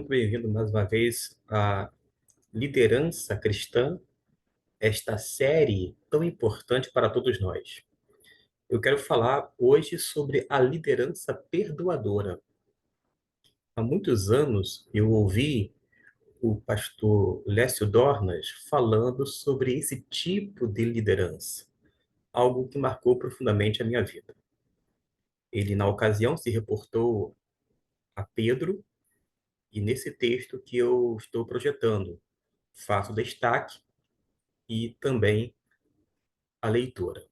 Muito bem-vindo mais uma vez à Liderança Cristã, esta série tão importante para todos nós. Eu quero falar hoje sobre a liderança perdoadora. Há muitos anos eu ouvi o pastor Lécio Dornas falando sobre esse tipo de liderança, algo que marcou profundamente a minha vida. Ele, na ocasião, se reportou a Pedro, e nesse texto que eu estou projetando, faço destaque e também a leitura.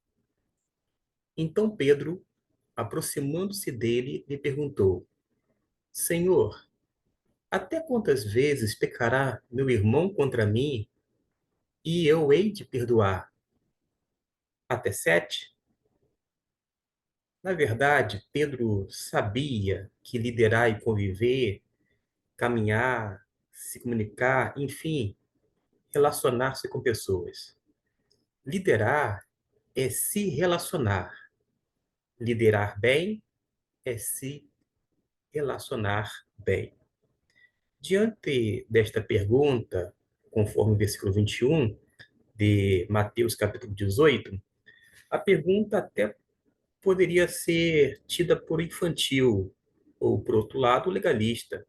Então Pedro, aproximando-se dele, lhe perguntou: Senhor, até quantas vezes pecará meu irmão contra mim e eu hei de perdoar? Até 7? Na verdade, Pedro sabia que liderar e conviver, caminhar, se comunicar, enfim, relacionar-se com pessoas. Liderar é se relacionar. Liderar bem é se relacionar bem. Diante desta pergunta, conforme o versículo 21 de Mateus capítulo 18, a pergunta até poderia ser tida por infantil ou, por outro lado, legalista,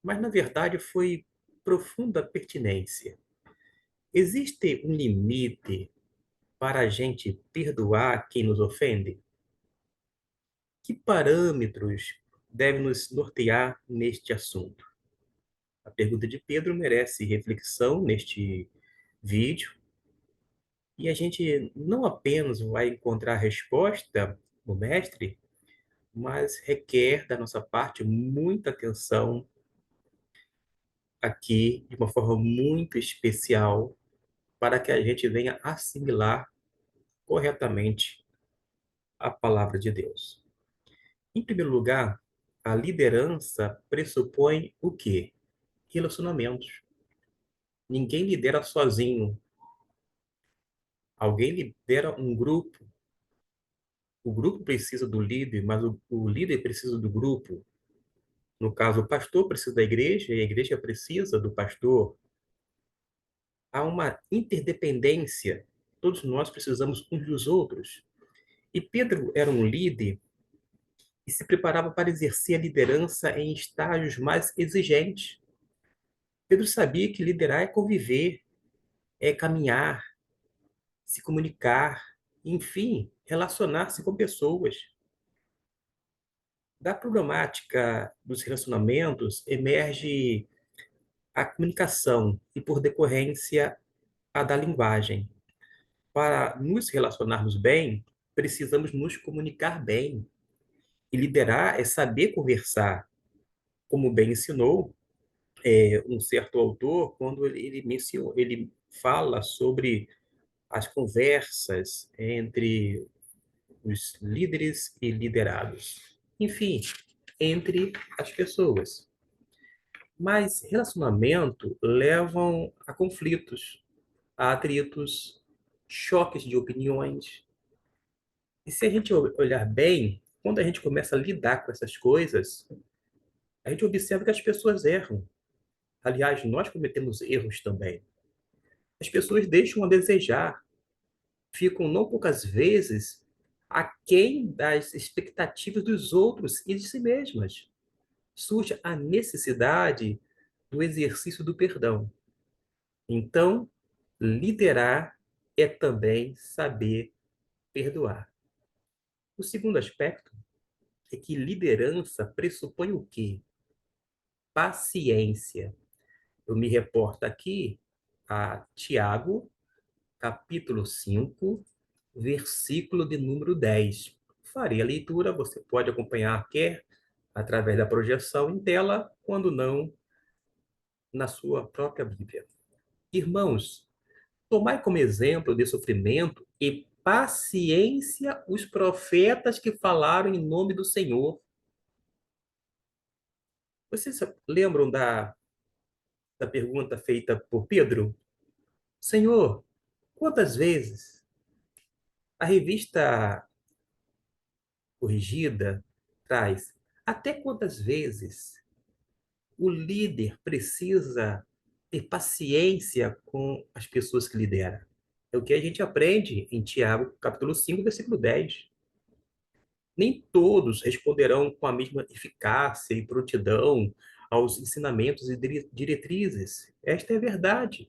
mas na verdade foi profunda pertinência. Existe um limite para a gente perdoar quem nos ofende? Que parâmetros devem nos nortear neste assunto? A pergunta de Pedro merece reflexão neste vídeo, e a gente não apenas vai encontrar a resposta no mestre, mas requer da nossa parte muita atenção aqui, de uma forma muito especial, para que a gente venha assimilar corretamente a palavra de Deus. Em primeiro lugar, a liderança pressupõe o quê? Relacionamentos. Ninguém lidera sozinho. Alguém lidera um grupo. O grupo precisa do líder, mas o líder precisa do grupo. No caso, o pastor precisa da igreja e a igreja precisa do pastor. Há uma interdependência. Todos nós precisamos uns dos outros. E Pedro era um líder e se preparava para exercer a liderança em estágios mais exigentes. Pedro sabia que liderar é conviver, é caminhar, se comunicar, enfim, relacionar-se com pessoas. Da problemática dos relacionamentos emerge a comunicação e, por decorrência, a da linguagem. Para nos relacionarmos bem, precisamos nos comunicar bem. E liderar é saber conversar, como bem ensinou um certo autor quando ele fala sobre as conversas entre os líderes e liderados. Enfim, entre as pessoas. Mas relacionamento levam a conflitos, a atritos, choques de opiniões. E se a gente olhar bem, quando a gente começa a lidar com essas coisas, a gente observa que as pessoas erram. Aliás, nós cometemos erros também. As pessoas deixam a desejar, ficam não poucas vezes aquém das expectativas dos outros e de si mesmas. Surge a necessidade do exercício do perdão. Então, liderar é também saber perdoar. O segundo aspecto é que liderança pressupõe o quê? Paciência. Eu me reporto aqui a Tiago, capítulo 5, versículo de número 10. Farei a leitura, você pode acompanhar, quer através da projeção em tela, quando não, na sua própria Bíblia. Irmãos, tomai como exemplo de sofrimento e paciência os profetas que falaram em nome do Senhor. Vocês lembram da pergunta feita por Pedro? Senhor, quantas vezes? A revista corrigida traz até quantas vezes? o líder precisa ter paciência com as pessoas que lidera. É o que a gente aprende em Tiago, capítulo 5, versículo 10. Nem todos responderão com a mesma eficácia e prontidão aos ensinamentos e diretrizes. Esta é a verdade.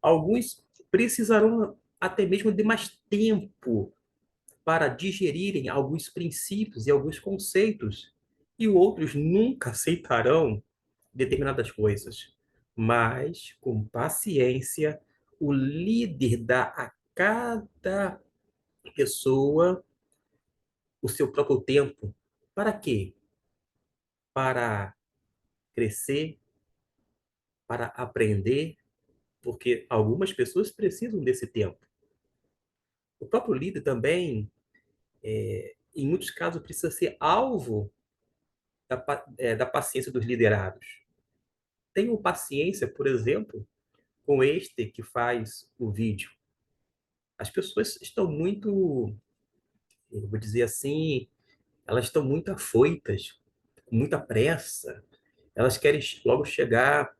Alguns precisarão até mesmo de mais tempo para digerirem alguns princípios e alguns conceitos, e outros nunca aceitarão determinadas coisas. Mas, com paciência, o líder dá a cada pessoa o seu próprio tempo. Para quê? Para crescer, para aprender, porque algumas pessoas precisam desse tempo. O próprio líder também, em muitos casos, precisa ser alvo da paciência dos liderados. Tenham paciência, por exemplo, com este que faz o vídeo. As pessoas estão muito, eu vou dizer assim, elas estão muito afoitas, com muita pressa. Elas querem logo chegar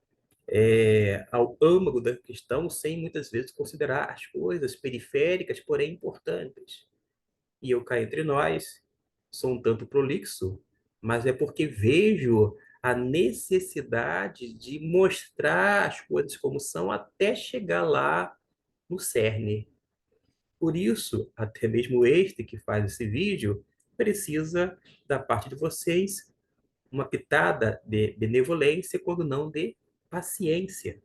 ao âmago da questão sem muitas vezes considerar as coisas periféricas, porém importantes. E eu cá entre nós sou um tanto prolixo, mas é porque vejo a necessidade de mostrar as coisas como são até chegar lá no cerne. Por isso, até mesmo este que faz esse vídeo precisa da parte de vocês uma pitada de benevolência, quando não de paciência.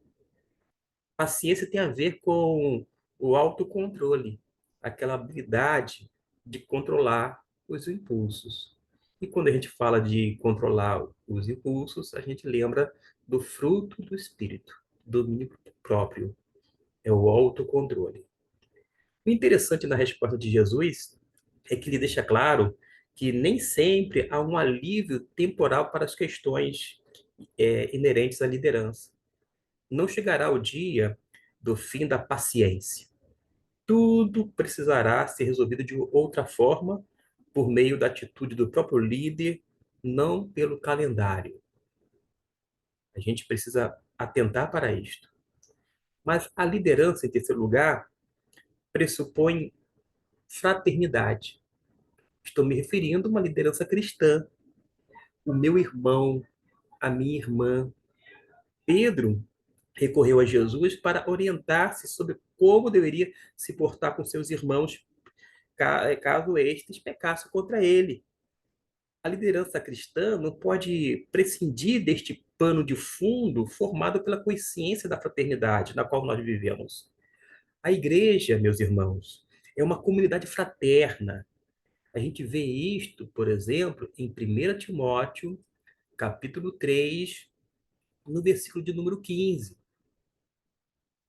Paciência tem a ver com o autocontrole, aquela habilidade de controlar os impulsos. E quando a gente fala de controlar os impulsos, a gente lembra do fruto do espírito, domínio próprio, é o autocontrole. O interessante na resposta de Jesus é que ele deixa claro que nem sempre há um alívio temporal para as questões inerentes à liderança. Não chegará o dia do fim da paciência. Tudo precisará ser resolvido de outra forma, por meio da atitude do próprio líder, não pelo calendário. A gente precisa atentar para isto. Mas a liderança, em terceiro lugar, pressupõe fraternidade. Estou me referindo a uma liderança cristã. O meu irmão, a minha irmã. Pedro recorreu a Jesus para orientar-se sobre como deveria se portar com seus irmãos caso estes pecassem contra ele. A liderança cristã não pode prescindir deste pano de fundo formado pela consciência da fraternidade na qual nós vivemos. A igreja, meus irmãos, é uma comunidade fraterna. A gente vê isto, por exemplo, em 1 Timóteo, capítulo 3, no versículo de número 15.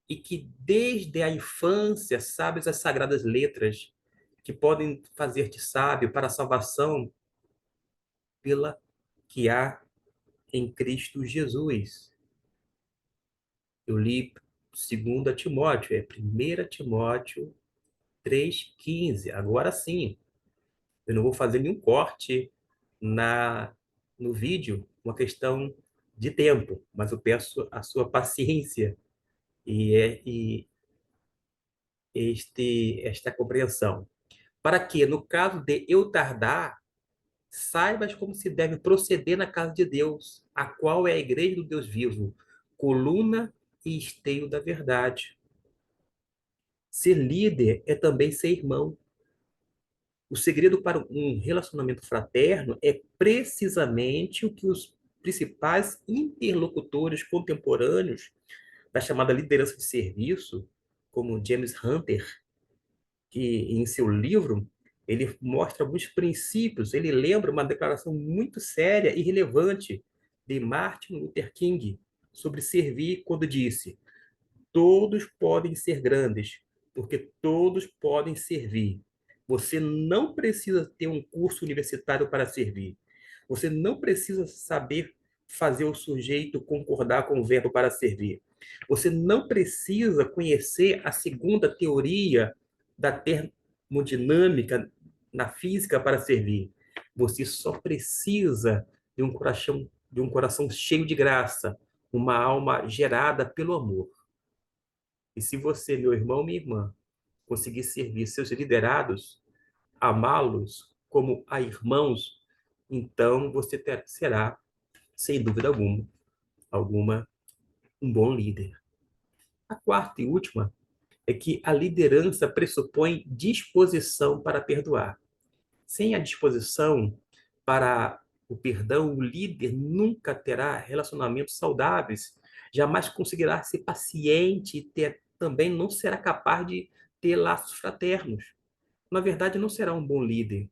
E que desde a infância sabes as sagradas letras que podem fazer-te sábio para a salvação pela que há em Cristo Jesus. Eu li 2 Timóteo, é 1 Timóteo 3,15. Agora sim, eu não vou fazer nenhum corte no vídeo, uma questão de tempo, mas eu peço a sua paciência e esta compreensão. Para que, no caso de eu tardar, saibas como se deve proceder na casa de Deus, a qual é a igreja do Deus vivo, coluna e esteio da verdade. Ser líder é também ser irmão. O segredo para um relacionamento fraterno é precisamente o que os principais interlocutores contemporâneos da chamada liderança de serviço, como James Hunter, que em seu livro ele mostra alguns princípios, ele lembra uma declaração muito séria e relevante de Martin Luther King sobre servir, quando disse: todos podem ser grandes, porque todos podem servir. Você não precisa ter um curso universitário para servir. Você não precisa saber fazer o sujeito concordar com o verbo para servir. Você não precisa conhecer a segunda teoria da termodinâmica na física para servir. Você só precisa de um coração de um coração cheio de graça, uma alma gerada pelo amor. E se você, meu irmão, minha irmã, conseguir servir seus liderados, amá-los como a irmãos, então você será, sem dúvida alguma, um bom líder. A quarta e última é que a liderança pressupõe disposição para perdoar. Sem a disposição para o perdão, o líder nunca terá relacionamentos saudáveis, jamais conseguirá ser paciente e também não será capaz de ter laços fraternos. Na verdade, não será um bom líder,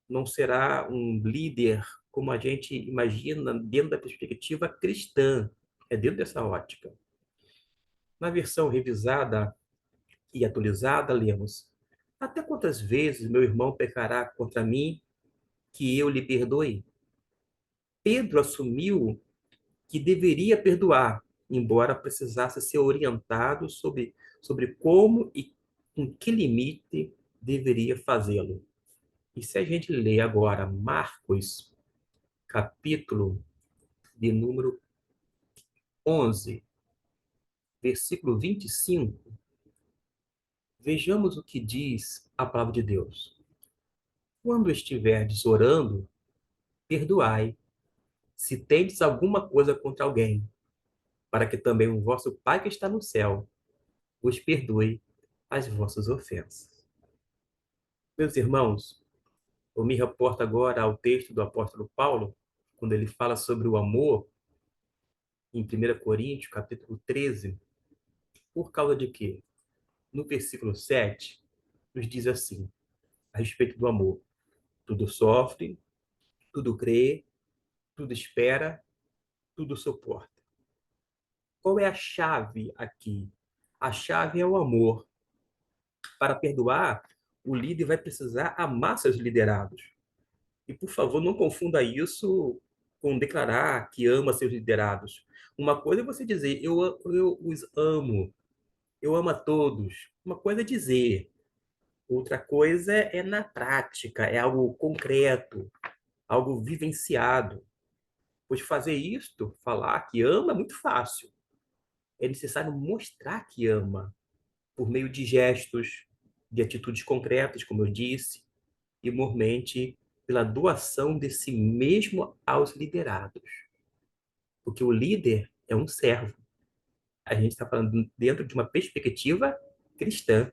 não será um líder como a gente imagina dentro da perspectiva cristã, é dentro dessa ótica. Na versão revisada e atualizada, lemos: Até quantas vezes meu irmão pecará contra mim que eu lhe perdoe? Pedro assumiu que deveria perdoar, embora precisasse ser orientado sobre como e com que limite deveria fazê-lo. E se a gente lê agora Marcos, capítulo de número 11, versículo 25, vejamos o que diz a palavra de Deus. Quando estiverdes orando, perdoai, se tendes alguma coisa contra alguém, para que também o vosso Pai que está no céu vos perdoe as vossas ofensas. Meus irmãos, eu me reporto agora ao texto do apóstolo Paulo, quando ele fala sobre o amor, em 1 Coríntios, capítulo 13, por causa de quê? No versículo 7, nos diz assim, a respeito do amor: tudo sofre, tudo crê, tudo espera, tudo suporta. Qual é a chave aqui? A chave é o amor. Para perdoar, o líder vai precisar amar seus liderados. E, por favor, não confunda isso com declarar que ama seus liderados. Uma coisa é você dizer, eu os amo, eu amo a todos. Uma coisa é dizer, outra coisa é na prática, é algo concreto, algo vivenciado. Pois fazer isto, falar que ama, é muito fácil. É necessário mostrar que ama, por meio de gestos, de atitudes concretas, como eu disse, e, mormente, pela doação de si mesmo aos liderados. Porque o líder é um servo. A gente está falando dentro de uma perspectiva cristã.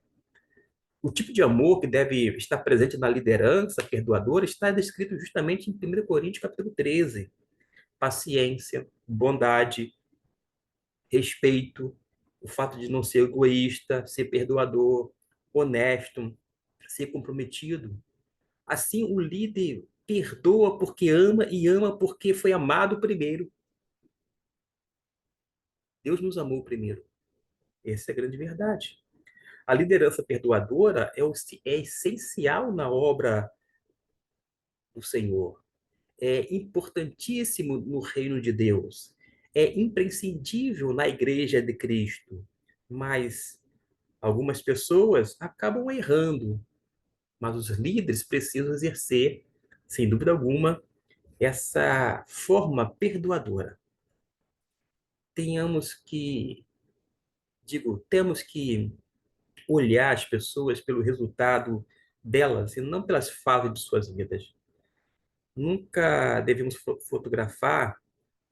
O tipo de amor que deve estar presente na liderança perdoadora está descrito justamente em 1 Coríntios capítulo 13. Paciência, bondade, respeito, o fato de não ser egoísta, ser perdoador, honesto, ser comprometido. Assim, o líder perdoa porque ama e ama porque foi amado primeiro. Deus nos amou primeiro. Essa é a grande verdade. A liderança perdoadora é essencial na obra do Senhor. É importantíssimo no reino de Deus. É imprescindível na igreja de Cristo. Mas algumas pessoas acabam errando. Mas os líderes precisam exercer, sem dúvida alguma, essa forma perdoadora. Tenhamos que, temos que olhar as pessoas pelo resultado delas e não pelas fases de suas vidas. Nunca devemos fotografar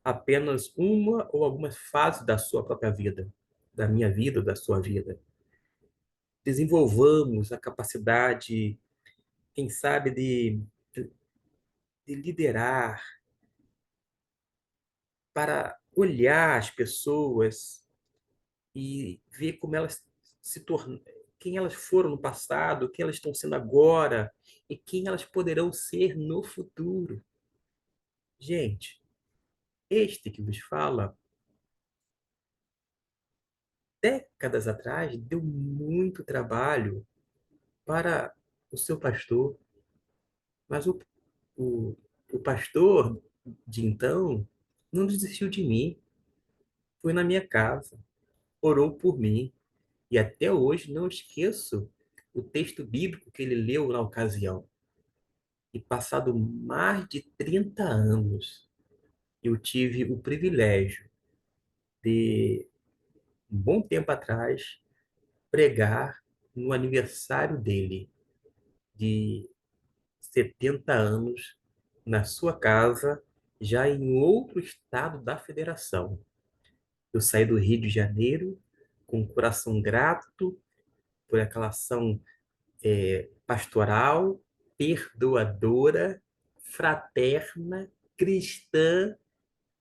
apenas uma ou algumas fases da sua própria vida, da minha vida, da sua vida. Desenvolvamos a capacidade, quem sabe, de liderar, para olhar as pessoas e ver como elas se tornam, quem elas foram no passado, quem elas estão sendo agora e quem elas poderão ser no futuro. Gente, este que vos fala, décadas atrás, deu muito trabalho para o seu pastor, mas o, o pastor de então não desistiu de mim, foi na minha casa, orou por mim, e até hoje não esqueço o texto bíblico que ele leu na ocasião. E passado mais de 30 anos, eu tive o privilégio de, um bom tempo atrás, pregar no aniversário dele, de 70 anos, na sua casa, já em outro estado da federação. Eu saí do Rio de Janeiro com o coração grato por aquela ação pastoral, perdoadora, fraterna, cristã,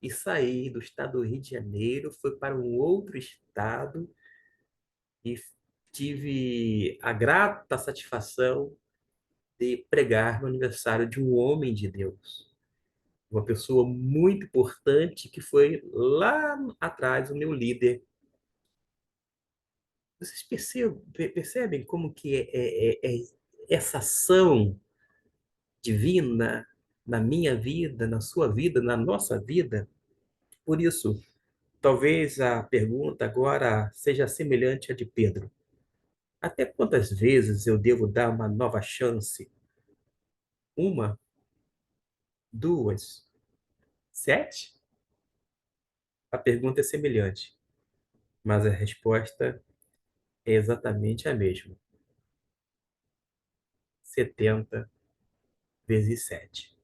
e saí do estado do Rio de Janeiro, fui para um outro estado e tive a grata satisfação de pregar no aniversário de um homem de Deus, uma pessoa muito importante que foi lá atrás o meu líder. Vocês percebem como que é essa ação divina na minha vida, na sua vida, na nossa vida? Por isso, talvez a pergunta agora seja semelhante à de Pedro. Até quantas vezes eu devo dar uma nova chance? Uma, duas, sete? A pergunta é semelhante, mas a resposta é exatamente a mesma: 70 vezes 7.